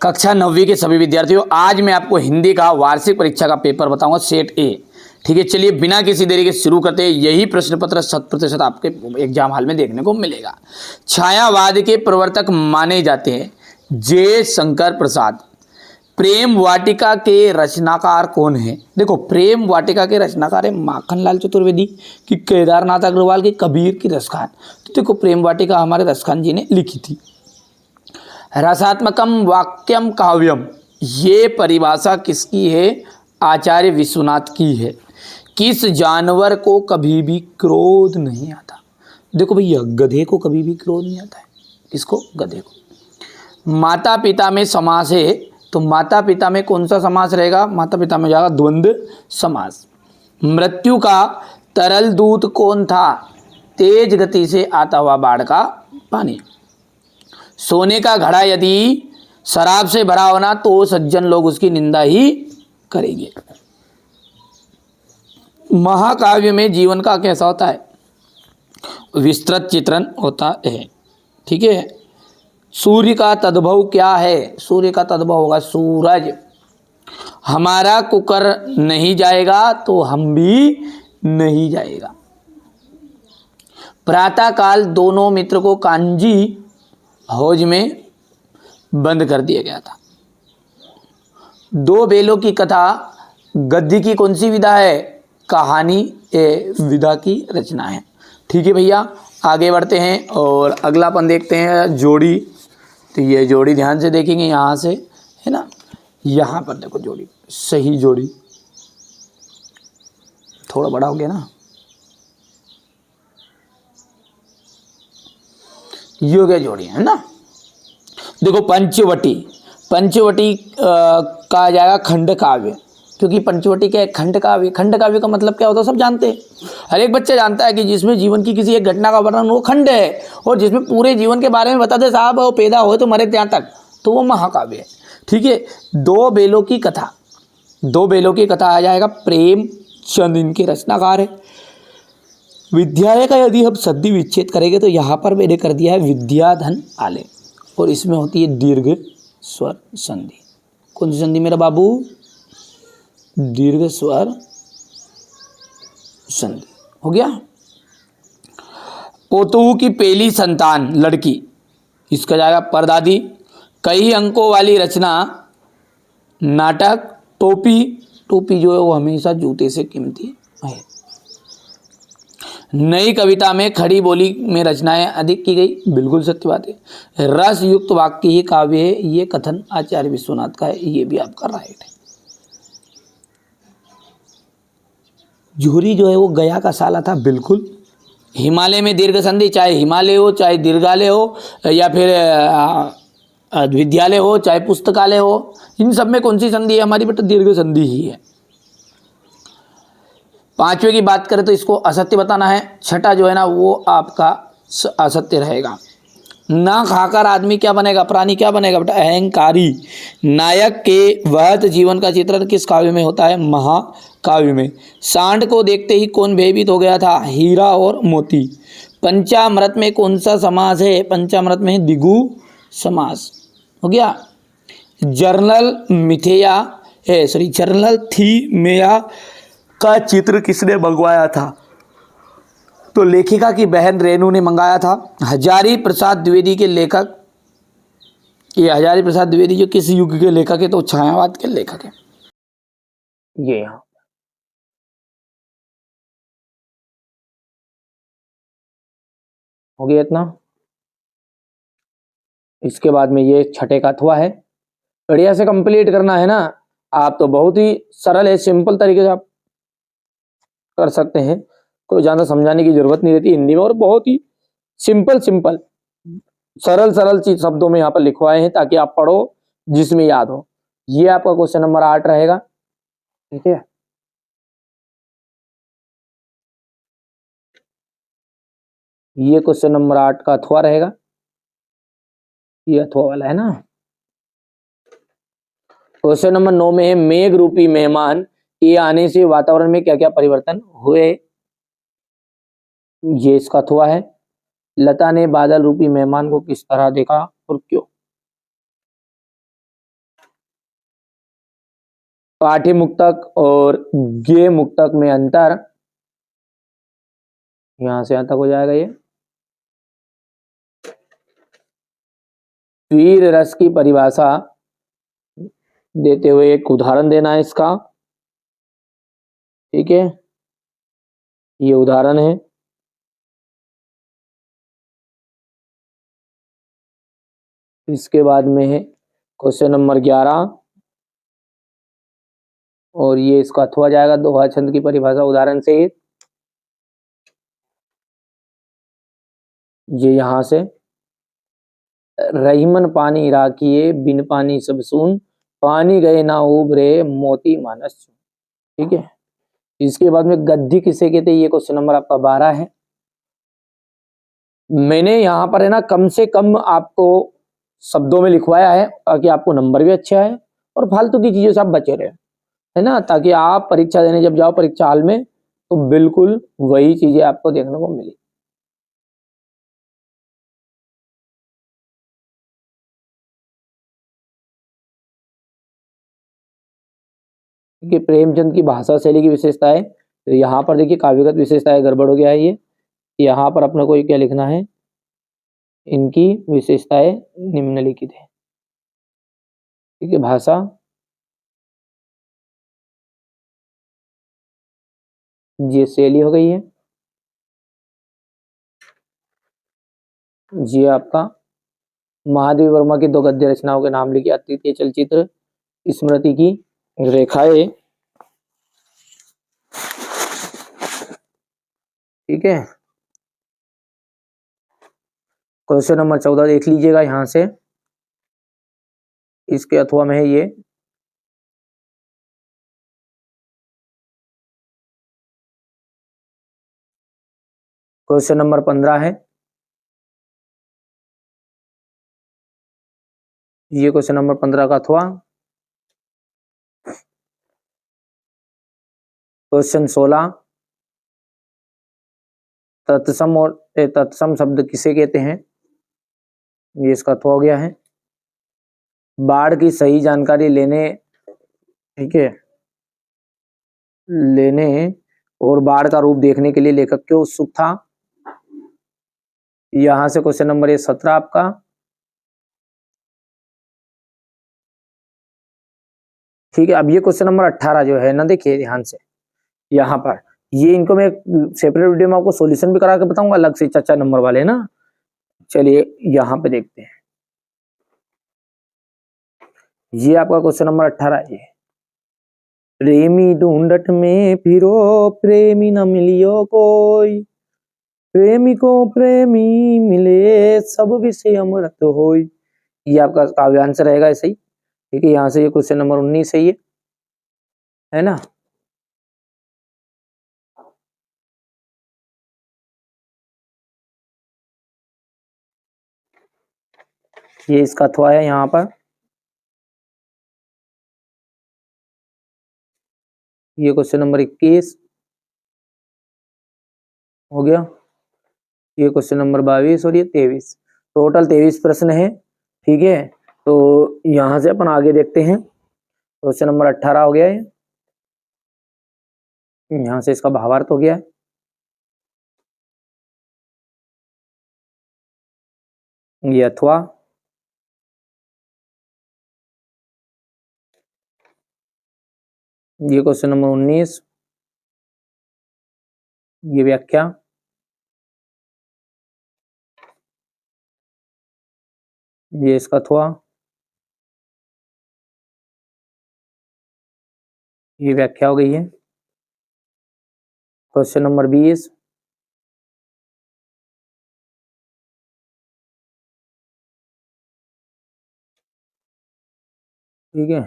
कक्षा 9वीं के सभी विद्यार्थियों, आज मैं आपको हिंदी का वार्षिक परीक्षा का पेपर बताऊंगा, सेट ए। ठीक है, चलिए बिना किसी देरी के शुरू करते हैं। यही प्रश्न पत्र 100% आपके एग्जाम हॉल में देखने को मिलेगा। छायावाद के प्रवर्तक माने जाते हैं जे शंकर प्रसाद। प्रेम वाटिका के रचनाकार कौन है? देखो, प्रेम वाटिका के रचनाकार है माखनलाल चतुर्वेदी की, केदारनाथ अग्रवाल की, कबीर की, रसखान। तो देखो, प्रेम वाटिका हमारे रसखान जी ने लिखी थी। रसात्मकम वाक्यम काव्यम, ये परिभाषा किसकी है? आचार्य विश्वनाथ की है। किस जानवर को कभी भी क्रोध नहीं आता? देखो भैया, गधे को कभी भी क्रोध नहीं आता है। किसको? गधे को। माता पिता में समास है, तो माता पिता में कौन सा समास रहेगा? माता पिता में जाएगा द्वंद्व समास। मृत्यु का तरल दूत कौन था? तेज गति से आता हुआ बाढ़ का पानी। सोने का घड़ा यदि शराब से भरा होना तो सज्जन लोग उसकी निंदा ही करेंगे। महाकाव्य में जीवन का कैसा होता है? विस्तृत चित्रण होता है। ठीक है। सूर्य का तद्भव क्या है? सूर्य का तद्भव होगा सूरज। हमारा कुकर नहीं जाएगा तो हम भी नहीं जाएगा। प्रातः काल दोनों मित्र को कांजी हौज में बंद कर दिया गया था। दो बेलों की कथा गद्य की कौन सी विधा है? कहानी विधा की रचना है। ठीक है भैया, आगे बढ़ते हैं और अगलापन देखते हैं, जोड़ी। तो ये जोड़ी ध्यान से देखेंगे, यहाँ से है ना, यहाँ पर देखो जोड़ी, सही जोड़ी। थोड़ा बड़ा हो गया ना, ये हो गया जोड़ी, है ना। देखो, पंचवटी, पंचवटी कहा जाएगा खंड काव्य, क्योंकि पंचवटी क्या है? खंड काव्य। खंड काव्य का मतलब क्या होता है? सब जानते हैं, हर एक बच्चा जानता है कि जिसमें जीवन की किसी एक घटना का वर्णन वो खंड है, और जिसमें पूरे जीवन के बारे में बता दे साहब, वो पैदा हो तो मरे ત્યાં तक, तो वो महाकाव्य है। ठीक है। दो बेलों की कथा, दो बेलों की कथा आ जाएगा प्रेमचंद, इनके रचनाकार है। विद्यालय का यदि हम संधि विच्छेद करेंगे तो यहाँ पर मैंने कर दिया है विद्याधन आले, और इसमें होती है दीर्घ स्वर संधि। कौन सी संधि मेरा बाबू? दीर्घ स्वर संधि। हो गया। पोतू की पहली संतान लड़की, इसका जाएगा परदादी। कई अंकों वाली रचना नाटक टोपी। टोपी जो है वो हमेशा जूते से कीमती है। नई कविता में खड़ी बोली में रचनाएं अधिक की गई, बिल्कुल सत्य बात है। रस युक्त वाक्य ही काव्य है, ये कथन आचार्य विश्वनाथ का है, ये भी आपका राइट है। जोहरी जो है वो गया का साला था, बिल्कुल। हिमालय में दीर्घ संधि, चाहे हिमालय हो, चाहे दीर्घालय हो, या फिर विद्यालय हो, चाहे पुस्तकालय हो, इन सब में कौन सी संधि है हमारी? बेटा दीर्घ संधि ही है। पांचवे की बात करें तो इसको असत्य बताना है। छठा जो है ना वो आपका असत्य रहेगा। ना खाकर आदमी क्या बनेगा? प्राणी क्या बनेगा बेटा? अहंकारी। नायक के वहत जीवन का चित्रण किस काव्य में होता है? महाकाव्य में। सांड को देखते ही कौन भयभीत हो गया था? हीरा और मोती। पंचामृत में कौन सा समास है? पंचामृत में दिगु समास। हो गया। जर्नल मिथेया जर्नल थीमेया का चित्र किसने मंगवाया था? तो लेखिका की बहन रेणु ने मंगाया था। हजारी प्रसाद द्विवेदी के लेखक, ये हजारी प्रसाद द्विवेदी जो किस युग के लेखक है? तो छायावाद के लेखक है। ये यहाँ हो गया इतना। इसके बाद में ये छठे का अथवा है, बढ़िया से कंप्लीट करना है ना। आप तो बहुत ही सरल है, सिंपल तरीके से आप कर सकते हैं, कोई ज़्यादा समझाने की जरूरत नहीं रहती हिंदी में, और बहुत ही सिंपल सिंपल सरल सरल चीज शब्दों में यहाँ पर लिखवाए हैं ताकि आप पढ़ो, जिसमें याद हो। ये आपका क्वेश्चन नंबर 8 रहेगा। ठीक है। ये क्वेश्चन नंबर 8 का अथवा रहेगा, ये अथवा वाला है ना। क्वेश्चन नंबर 9 में है मेघ रूपी मेहमान के आने से वातावरण में क्या क्या परिवर्तन हुए? ये इसका अथवा है। लता ने बादल रूपी मेहमान को किस तरह देखा और क्यों? पाठ्य मुक्तक और गेय मुक्तक में अंतर, यहां से यहां तक हो जाएगा ये। वीर रस की परिभाषा देते हुए एक उदाहरण देना है इसका, ठीक है, ये उदाहरण है। इसके बाद में है क्वेश्चन नंबर 11, और ये इसका अथवा जाएगा दोहा छंद की परिभाषा उदाहरण से ही। ये यहां से रहीमन पानी राखिए बिन पानी सब सून, पानी गए ना उबरे मोती मानस। ठीक है, इसके बाद में गद्दी किसे कहते हैं, ये क्वेश्चन नंबर आपका 12 है। मैंने यहाँ पर है ना कम से कम आपको शब्दों में लिखवाया है ताकि आपको नंबर भी अच्छा है और फालतू की चीजों से आप बचे रहे, है ना, ताकि आप परीक्षा देने जब जाओ परीक्षा हाल में तो बिल्कुल वही चीजें आपको देखने को मिली। कि प्रेमचंद की भाषा शैली की विशेषताएं, तो यहाँ पर देखिए काव्यगत विशेषताएं गड़बड़ हो गया है ये। यहाँ पर अपने को क्या लिखना है, इनकी विशेषताएं निम्नलिखित है। ठीक है, भाषा, ये शैली हो गई है, ये आपका महादेव वर्मा की 2 गद्य रचनाओं के नाम लिखे, अद्वितीय चलचित्र, स्मृति की रेखाएं। ठीक है, क्वेश्चन नंबर 14 देख लीजिएगा यहां से, इसके अथवा में है ये। क्वेश्चन नंबर 15 है, ये क्वेश्चन नंबर 15 का अथवा। क्वेश्चन 16, तत्सम और तत्सम शब्द किसे कहते हैं, ये इसका अथवा हो गया है। बाढ़ की सही जानकारी लेने, ठीक है, लेने और बाढ़ का रूप देखने के लिए लेखक क्यों उत्सुक था, यहां से क्वेश्चन नंबर ये 17 आपका। ठीक है, अब ये क्वेश्चन नंबर 18 जो है ना, देखिए ध्यान से यहाँ पर, ये इनको मैं सेपरेट वीडियो में आपको सॉल्यूशन भी करा के बताऊंगा अलग से, चाचा नंबर वाले ना। चलिए यहाँ पे देखते हैं, ये आपका क्वेश्चन नंबर 18 ये। प्रेमी ढूंढट में फिरो प्रेमी न मिलियो कोई, प्रेमी को प्रेमी मिले सब विषय अमृत होई। ये आपका काव्यांश रहेगा ऐसे ही। ठीक है, यहाँ से ये क्वेश्चन नंबर 19 है ना। ये इसका अथवा है यहाँ पर, ये क्वेश्चन नंबर 21 हो गया, ये क्वेश्चन नंबर 22 और ये 23, टोटल 23 प्रश्न है। ठीक है, तो यहां से अपन आगे देखते हैं, क्वेश्चन नंबर 18 हो गया है, यहां से इसका भावार्थ हो गया है। ये अथवा, ये क्वेश्चन नंबर 19, ये व्याख्या, ये इसका अथवा, ये व्याख्या हो गई है। क्वेश्चन नंबर 20, ठीक है,